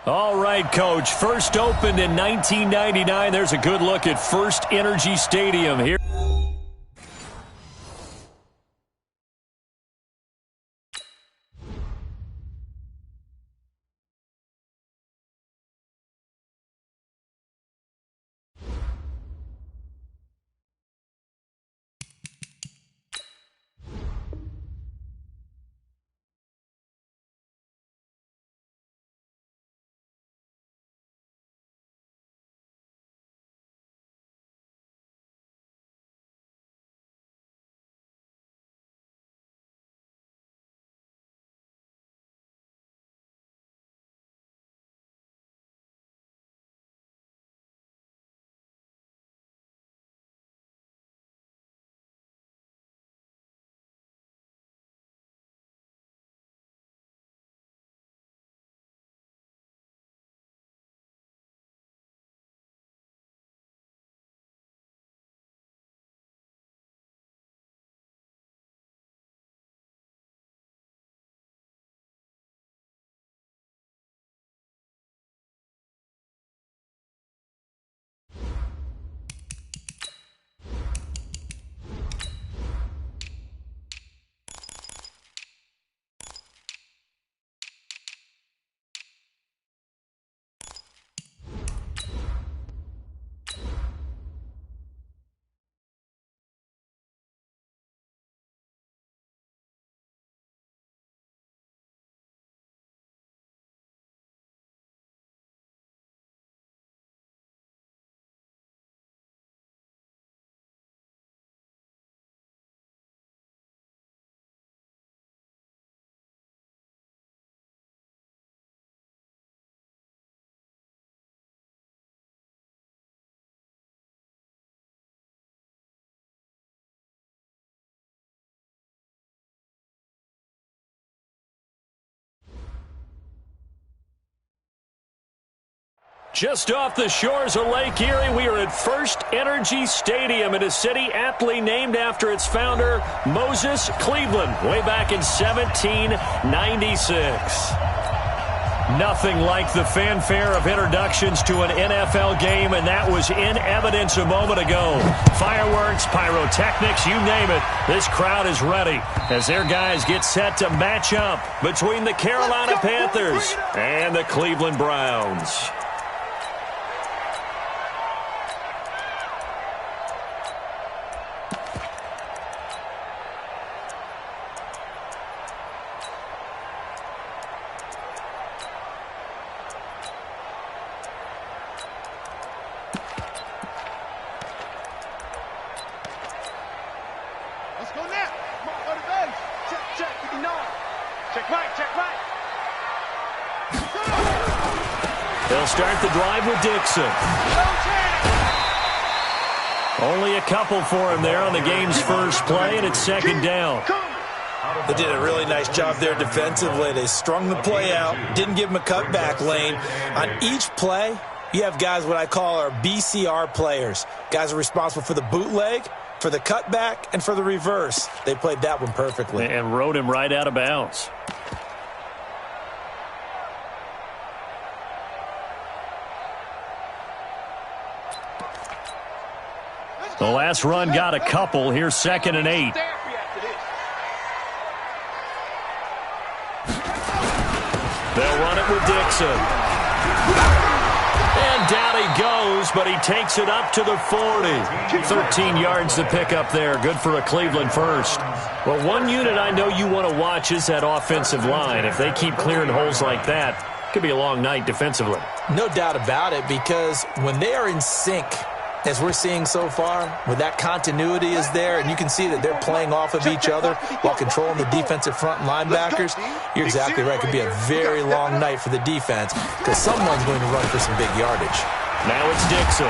All right, Coach. First opened in 1999. There's a good look at First Energy Stadium here. Just off the shores of Lake Erie, we are at First Energy Stadium in a city aptly named after its founder, Moses Cleveland, way back in 1796. Nothing like the fanfare of introductions to an NFL game, and that was in evidence a moment ago. Fireworks, pyrotechnics, you name it. This crowd is ready as their guys get set to match up between the Carolina Panthers and the Cleveland Browns. They'll start the drive with Dixon. Only a couple for him there on the game's first play, and it's second down. They did a really nice job there defensively. They strung the play out, didn't give him a cutback lane. On each play, you have guys what I call our BCR players. Guys are responsible for the bootleg, for the cutback, and for the reverse. They played that one perfectly. And rode him right out of bounds. The last run got a couple. Here's 2nd and 8. They'll run it with Dixon. And down he goes, but he takes it up to the 40. 13 yards to pick up there. Good for a Cleveland first. Well, one unit I know you want to watch is that offensive line. If they keep clearing holes like that, it could be a long night defensively. No doubt about it, because when they are in sync, as we're seeing so far, when that continuity is there and you can see that they're playing off of each other while controlling the defensive front linebackers, you're exactly right. It could be a very long night for the defense because someone's going to run for some big yardage. Now it's Dixon.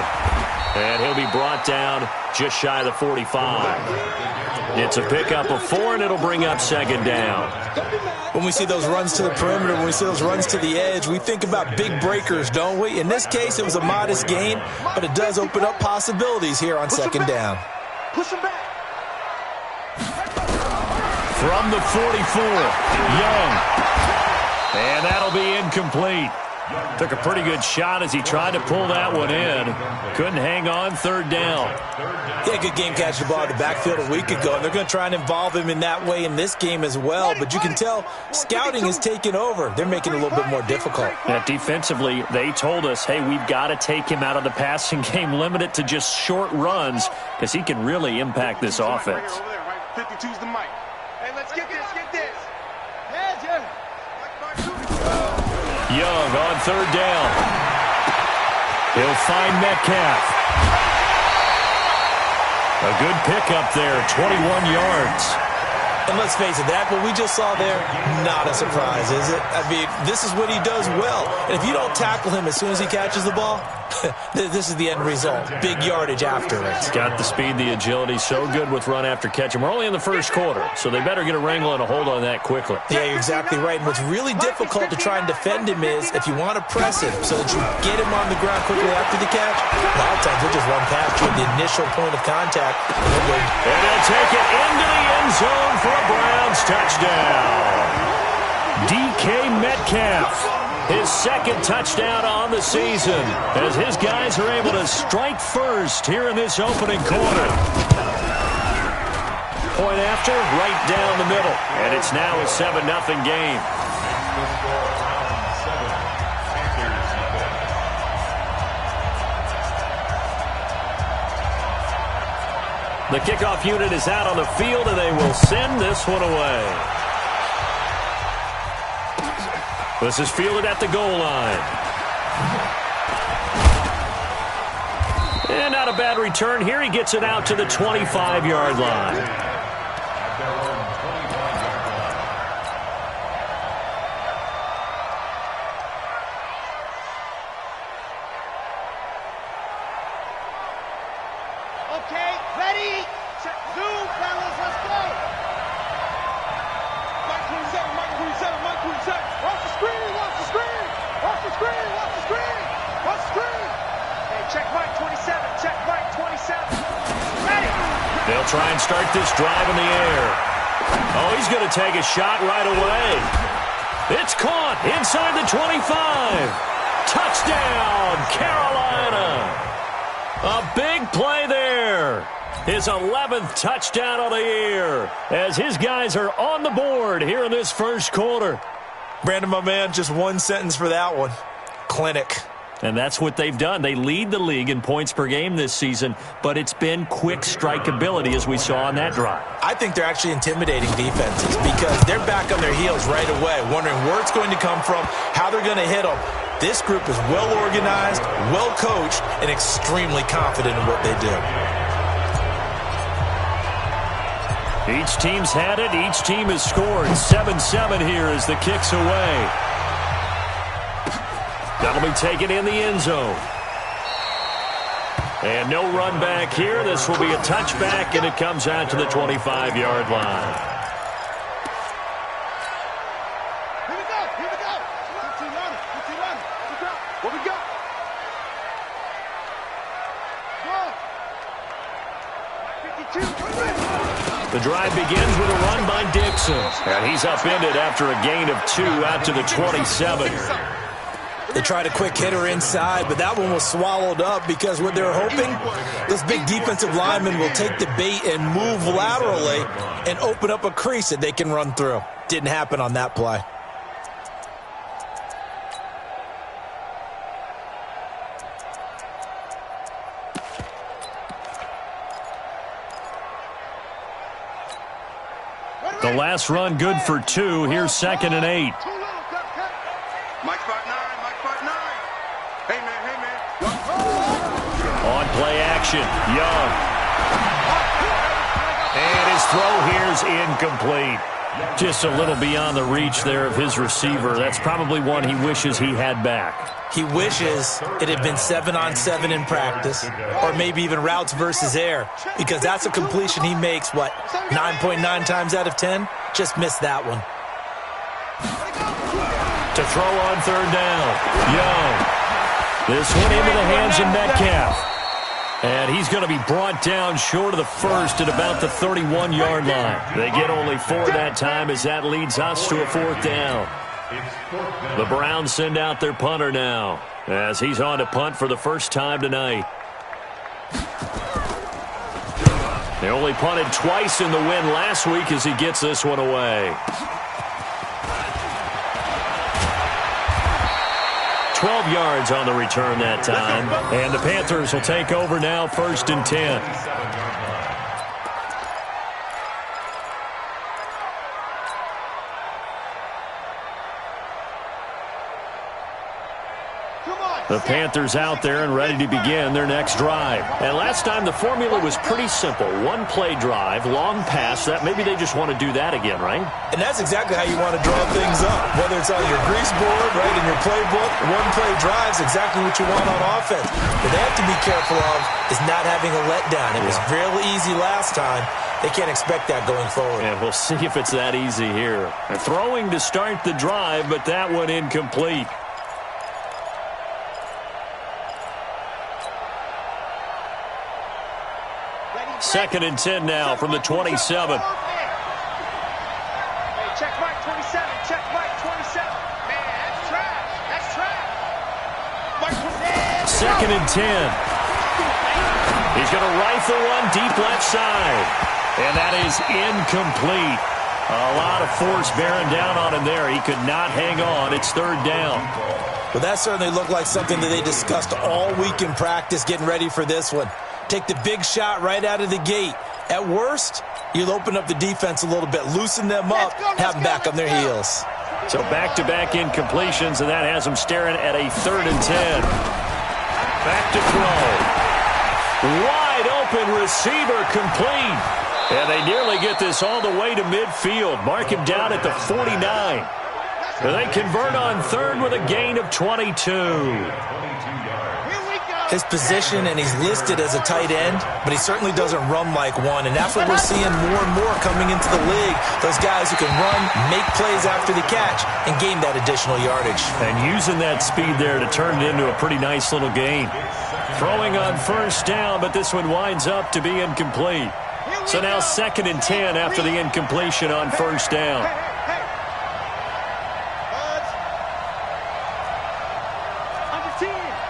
And he'll be brought down just shy of the 45. It's a pickup of 4, and it'll bring up 2nd down. When we see those runs to the perimeter, when we see those runs to the edge, we think about big breakers, don't we? In this case, it was a modest gain, but it does open up possibilities here on 2nd down. Push him back. From the 44, Young. And that'll be incomplete. Took a pretty good shot as he tried to pull that one in. Couldn't hang on, third down. He had a good game catching the ball in the backfield a week ago, and they're going to try and involve him in that way in this game as well. But you can tell scouting is taking over. They're making it a little bit more difficult. Yeah, defensively, they told us, hey, we've got to take him out of the passing game, limit it to just short runs, because he can really impact this offense. 52's the mic. Hey, let's get this, get this. Young on third down. He'll find Metcalf. A good pickup there, 21 yards. And let's face it, that what we just saw there, not a surprise, is it? I mean, this is what he does well. And if you don't tackle him as soon as he catches the ball, this is the end result. Big yardage after it. He's got the speed, the agility, so good with run after catch. And we're only in the first quarter, so they better get a wrangle and a hold on that quickly. Yeah, you're exactly right. And what's really difficult to try and defend him is if you want to press him so that you get him on the ground quickly after the catch, a lot of times he'll just run past you at the initial point of contact. And he'll take it into the end zone for a Browns touchdown. DK Metcalf. His second touchdown on the season as his guys are able to strike first here in this opening quarter. Point after, right down the middle. And it's now a 7-0 game. The kickoff unit is out on the field, and they will send this one away. This is fielded at the goal line. And not a bad return here. He gets it out to the 25-yard line. Okay, ready? Zoom, fellas, let's go. Mike 27, Mike 27, Mike 27. Watch the screen, watch the screen. Watch the screen, watch the screen. Watch the screen. Hey, check Mike 27, check Mike 27. Ready? They'll try and start this drive in the air. Oh, he's going to take a shot right away. It's caught inside the 25. Touchdown, Carolina. A big play there. His 11th touchdown of the year as his guys are on the board here in this first quarter. Brandon, my man, just one sentence for that one. Clinic. And that's what they've done. They lead the league in points per game this season, but it's been quick strike ability as we saw on that drive. I think they're actually intimidating defenses because they're back on their heels right away, wondering where it's going to come from, how they're going to hit them. This group is well organized, well coached, and extremely confident in what they do. Each team's had it. Each team has scored. 7-7 here as the kick's away. That'll be taken in the end zone. And no run back here. This will be a touchback, and it comes out to the 25-yard line. Here we go, here we go. What we got? Go. 52. The drive begins with a run by Dixon. And he's upended after a gain of 2 out to the 27. They tried a quick hitter inside, but that one was swallowed up because what they're hoping, this big defensive lineman will take the bait and move laterally and open up a crease that they can run through. Didn't happen on that play. The last run good for 2. Here's 2nd and 8. Mike 5'9", Mike 5'9". Hey, man. On play action, Young. And his throw here's incomplete. Just a little beyond the reach there of his receiver. That's probably one he wishes he had back. He wishes it had been 7-on-7 in practice, or maybe even routes versus air, because that's a completion he makes, 9.9 times out of 10? Just missed that one. To throw on 3rd down, Young. This one into the hands of Metcalf. And he's going to be brought down short of the first at about the 31-yard line. They get only 4 that time as that leads us to a 4th down. The Browns send out their punter now as he's on to punt for the first time tonight. They only punted twice in the win last week as he gets this one away. 12 yards on the return that time. And the Panthers will take over now, 1st and 10. The Panthers out there and ready to begin their next drive. And last time the formula was pretty simple. One play drive, long pass. That maybe they just want to do that again, right? And that's exactly how you want to draw things up. Whether it's on your grease board, right, in your playbook, one play drive is exactly what you want on offense. What they have to be careful of is not having a letdown. It was real easy last time. They can't expect that going forward. And we'll see if it's that easy here. They're throwing to start the drive, but that one incomplete. 2nd and 10 now from the 27. Hey, check Mike 27. Check Mike 27. Man, that's trash. That's trash. Mike 27. 2nd and 10. He's going to rifle one deep left side. And that is incomplete. A lot of force bearing down on him there. He could not hang on. It's 3rd down. Well, that certainly looked like something that they discussed all week in practice getting ready for this one. Take the big shot right out of the gate. At worst, you'll open up the defense a little bit, loosen them up, have them back on their heels. So back-to-back incompletions, and that has them staring at a 3rd and 10. Back to throw. Wide open receiver complete. And they nearly get this all the way to midfield. Mark him down at the 49. And they convert on 3rd with a gain of 22. His position, and he's listed as a tight end, but he certainly doesn't run like one, and that's what we're seeing more and more coming into the league. Those guys who can run, make plays after the catch, and gain that additional yardage. And using that speed there to turn it into a pretty nice little gain. Throwing on 1st down, but this one winds up to be incomplete. So now 2nd and 10 after the incompletion on 1st down.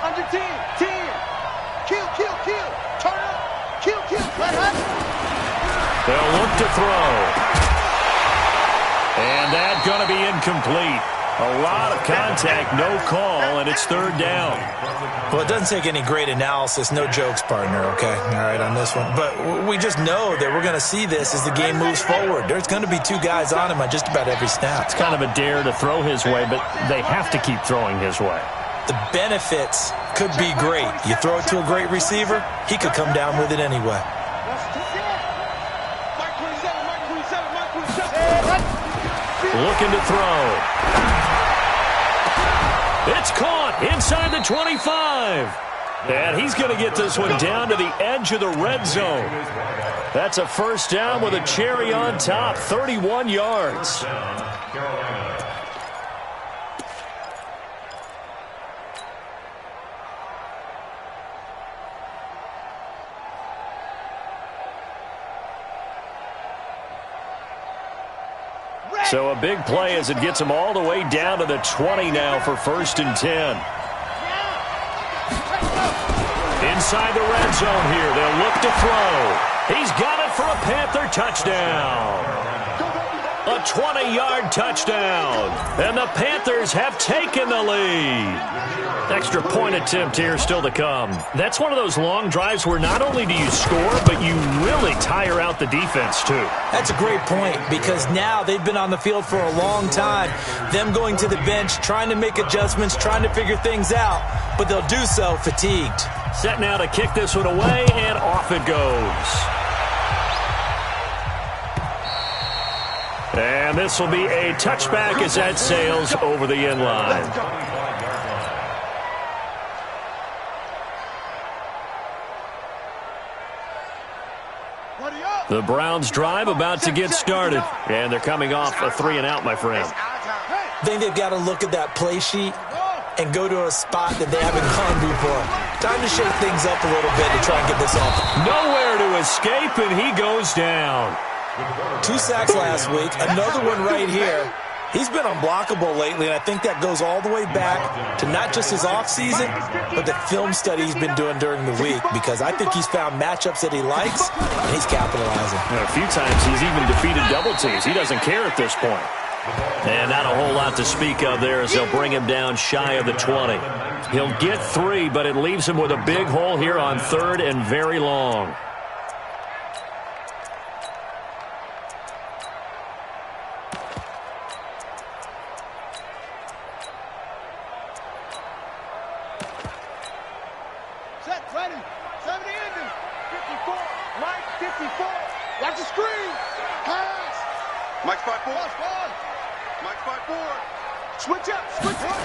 Under 10. Kill. Turn up. Kill. They'll look to throw. And that's going to be incomplete. A lot of contact, no call, and it's 3rd down. Well, it doesn't take any great analysis. No jokes, partner, okay? All right, on this one. But we just know that we're going to see this as the game moves forward. There's going to be 2 guys on him on just about every snap. It's kind of a dare to throw his way, but they have to keep throwing his way. The benefits could be great. You throw it to a great receiver, he could come down with it anyway. Looking to throw. It's caught inside the 25. And he's going to get this one down to the edge of the red zone. That's a 1st down with a cherry on top, 31 yards. So a big play as it gets him all the way down to the 20 now for 1st and 10. Inside the red zone here. They'll look to throw. He's got it for a Panther touchdown. A 20-yard touchdown. And the Panthers have taken the lead. Extra point attempt here still to come. That's one of those long drives where not only do you score, but you really tire out the defense too. That's a great point because now they've been on the field for a long time. Them going to the bench, trying to make adjustments, trying to figure things out, but they'll do so fatigued. Set now to kick this one away, and off it goes. And this will be a touchback as that sails over the end line. The Browns drive about to get started. And they're coming off a 3-and-out, my friend. I think they've got to look at that play sheet and go to a spot that they haven't gone before. Time to shake things up a little bit to try and get this off. Nowhere to escape, and he goes down. 2 sacks last week, another one right here. He's been unblockable lately, and I think that goes all the way back to not just his offseason, but the film study he's been doing during the week, because I think he's found matchups that he likes, and he's capitalizing. A few times he's even defeated double teams. He doesn't care at this point. And not a whole lot to speak of there as they'll bring him down shy of the 20. He'll get 3, but it leaves him with a big hole here on 3rd and very long. Watch the screen. Pass. Mike's 5-4. Mike's 5-4. Switch up. Switch up.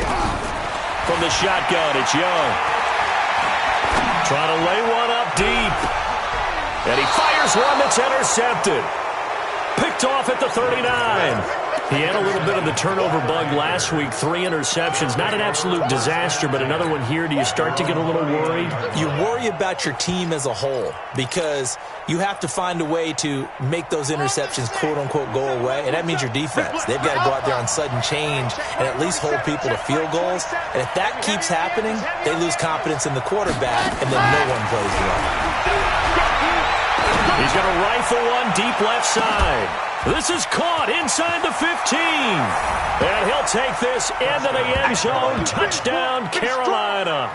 From the shotgun, it's Young. Trying to lay one up deep. And he fires one that's intercepted. Picked off at the 39. He had a little bit of the turnover bug last week. 3 interceptions. Not an absolute disaster, but another one here. Do you start to get a little worried? You worry about your team as a whole because you have to find a way to make those interceptions, quote-unquote, go away, and that means your defense. They've got to go out there on sudden change and at least hold people to field goals. And if that keeps happening, they lose confidence in the quarterback, and then no one plays well. He's going to rifle one deep left side. This is caught inside the 15. And he'll take this into the end zone. Touchdown, Carolina.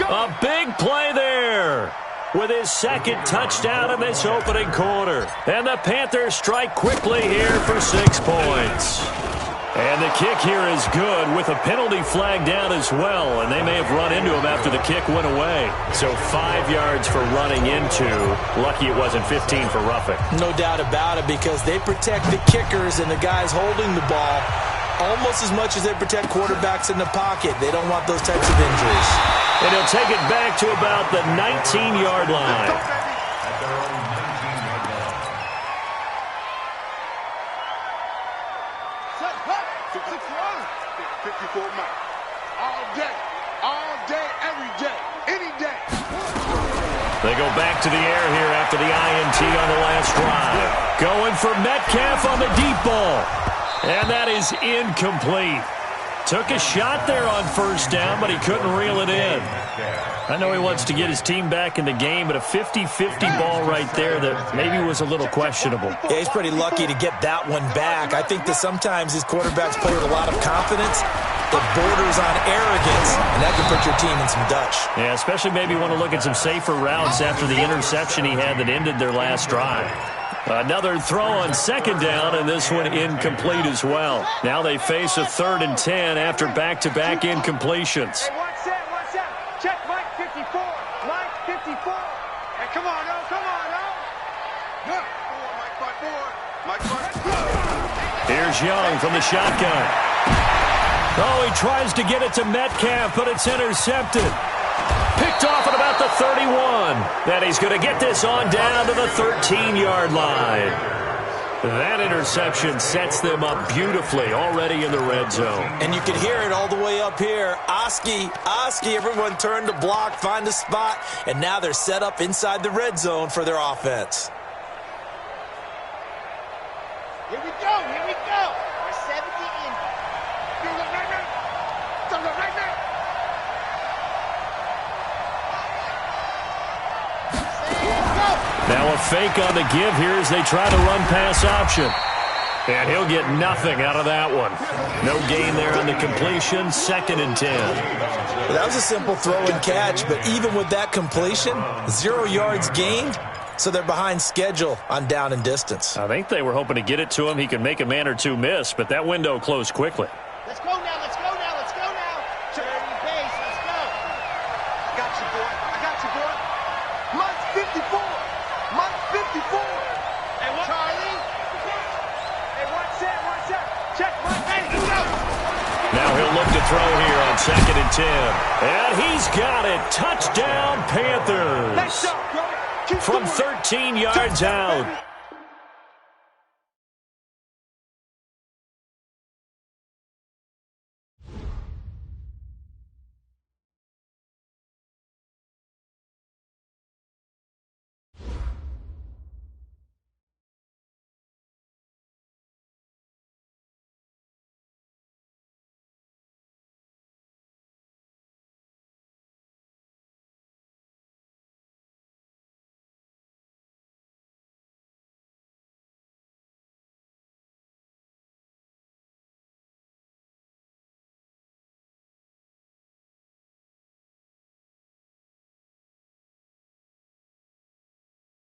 A big play there with his 2nd touchdown in this opening quarter. And the Panthers strike quickly here for 6 points. And the kick here is good with a penalty flag down as well. And they may have run into him after the kick went away. So 5 yards for running into. Lucky it wasn't 15 for roughing. No doubt about it, because they protect the kickers and the guys holding the ball almost as much as they protect quarterbacks in the pocket. They don't want those types of injuries. And he'll take it back to about the 19-yard line. They go back to the air here after the INT on the last drive. Going for Metcalf on the deep ball. And that is incomplete. Took a shot there on 1st down, but he couldn't reel it in. I know he wants to get his team back in the game, but a 50-50 ball right there that maybe was a little questionable. Yeah, he's pretty lucky to get that one back. I think that sometimes these quarterbacks play with a lot of confidence that borders on arrogance, and that can put your team in some Dutch. Yeah, especially maybe want to look at some safer routes after the interception he had that ended their last drive. Another throw on 2nd down, and this one incomplete as well. Now they face a 3rd and 10 after back-to-back incompletions. Hey, watch that. Check Mike 54. Mike 54. Hey, come on, no. Good. Mike 54. Here's Young from the shotgun. Oh, he tries to get it to Metcalf, but it's intercepted. Picked off at about the 31. Then he's going to get this on down to the 13-yard line. That interception sets them up beautifully already in the red zone. And you can hear it all the way up here. Oski, everyone turned to block, find a spot, and now they're set up inside the red zone for their offense. Here we go. We're 70 in. Right now. Now a fake on the give here as they try to run pass option. And he'll get nothing out of that one. No gain there on the completion, 2nd and 10. Well, that was a simple throw and catch, but even with that completion, 0 yards gained, so they're behind schedule on down and distance. I think they were hoping to get it to him. He could make a man or two miss, but that window closed quickly. Let's go now. Turn your pace. Let's go. I got you, boy. Mike's 54. Hey, what? Charlie. Hey, watch that. Check Mike. Hey, go. Now he'll look to throw here on 2nd and 10. And he's got it. Touchdown, Panthers. From 13 yards out.